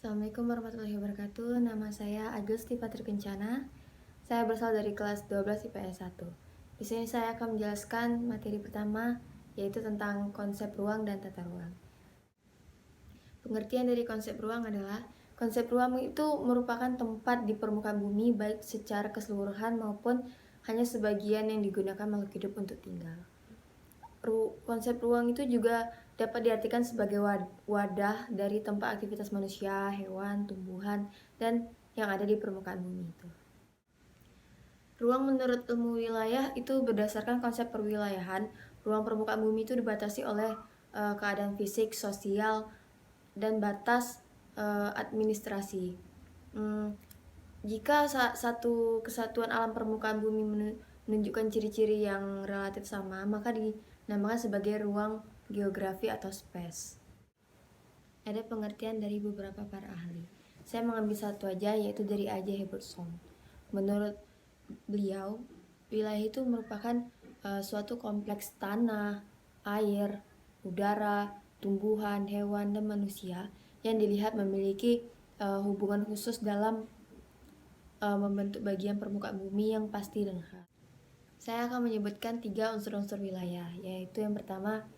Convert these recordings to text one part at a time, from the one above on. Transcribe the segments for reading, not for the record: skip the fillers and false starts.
Assalamualaikum warahmatullahi wabarakatuh. Nama saya Agusti Patri Kencana. Saya berasal dari kelas 12 IPS 1. Di sini saya akan menjelaskan materi pertama, yaitu tentang konsep ruang dan tata ruang. Pengertian dari konsep ruang adalah konsep ruang itu merupakan tempat di permukaan bumi baik secara keseluruhan maupun hanya sebagian yang digunakan makhluk hidup untuk tinggal. Konsep ruang itu juga dapat diartikan sebagai wadah dari tempat aktivitas manusia, hewan, tumbuhan, dan yang ada di permukaan bumi itu. Ruang menurut ilmu wilayah itu berdasarkan konsep perwilayahan. Ruang permukaan bumi itu dibatasi oleh keadaan fisik, sosial, dan batas administrasi. Jika satu kesatuan alam permukaan bumi menunjukkan ciri-ciri yang relatif sama, maka dinamakan sebagai ruang geografi atau space. Ada pengertian dari beberapa para ahli. Saya mengambil satu aja, yaitu dari A.J. Robertson. Menurut beliau, wilayah itu merupakan suatu kompleks tanah, air, udara, tumbuhan, hewan, dan manusia yang dilihat memiliki hubungan khusus dalam membentuk bagian permukaan bumi yang pasti dan khas. Saya akan menyebutkan 3 unsur-unsur wilayah, yaitu yang pertama,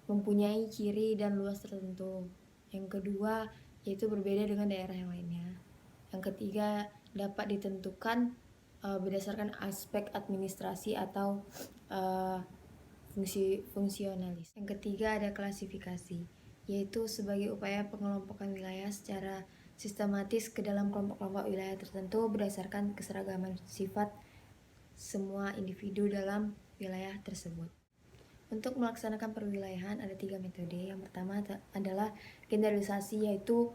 mempunyai ciri dan luas tertentu. Yang kedua, yaitu berbeda dengan daerah yang lainnya. Yang ketiga, dapat ditentukan berdasarkan aspek administrasi atau fungsionalis. Yang ketiga, ada klasifikasi, yaitu sebagai upaya pengelompokan wilayah secara sistematis ke dalam kelompok-kelompok wilayah tertentu berdasarkan keseragaman sifat semua individu dalam wilayah tersebut. Untuk melaksanakan perwilayahan ada 3 metode. Yang pertama adalah generalisasi, yaitu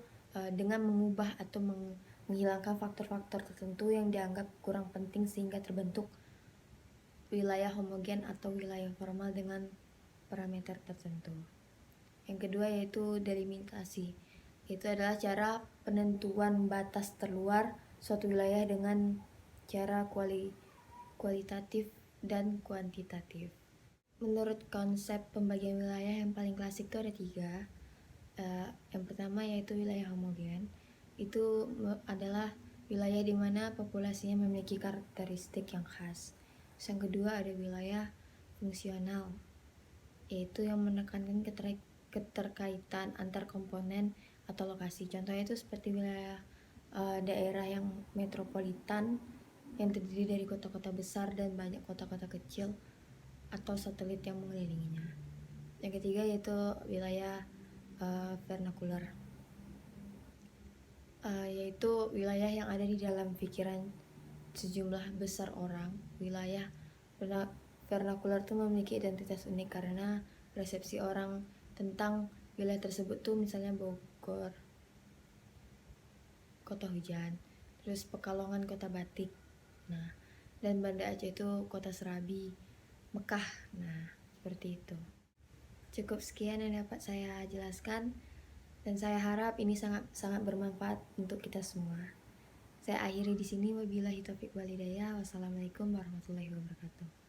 dengan mengubah atau menghilangkan faktor-faktor tertentu yang dianggap kurang penting sehingga terbentuk wilayah homogen atau wilayah formal dengan parameter tertentu. Yang kedua yaitu delimitasi. Itu adalah cara penentuan batas terluar suatu wilayah dengan cara kualitatif dan kuantitatif. Menurut konsep pembagian wilayah yang paling klasik itu ada 3. Yang pertama yaitu wilayah homogen. Itu adalah wilayah di mana populasinya memiliki karakteristik yang khas. Yang kedua ada wilayah fungsional, yaitu yang menekankan keterkaitan antar komponen atau lokasi. Contohnya itu seperti wilayah daerah yang metropolitan yang terdiri dari kota-kota besar dan banyak kota-kota kecil atau satelit yang mengelilinginya. Yang ketiga yaitu wilayah vernakular, yaitu wilayah yang ada di dalam pikiran sejumlah besar orang. Wilayah vernakular itu memiliki identitas unik karena persepsi orang tentang wilayah tersebut tuh misalnya Bogor, kota hujan, terus Pekalongan kota batik, dan Banda Aceh itu kota serabi, Mekah. Seperti itu. Cukup sekian yang dapat saya jelaskan, dan saya harap ini sangat bermanfaat untuk kita semua. Saya akhiri di sini. Wabillahi taufiq wal hidayah. Wassalamualaikum warahmatullahi wabarakatuh.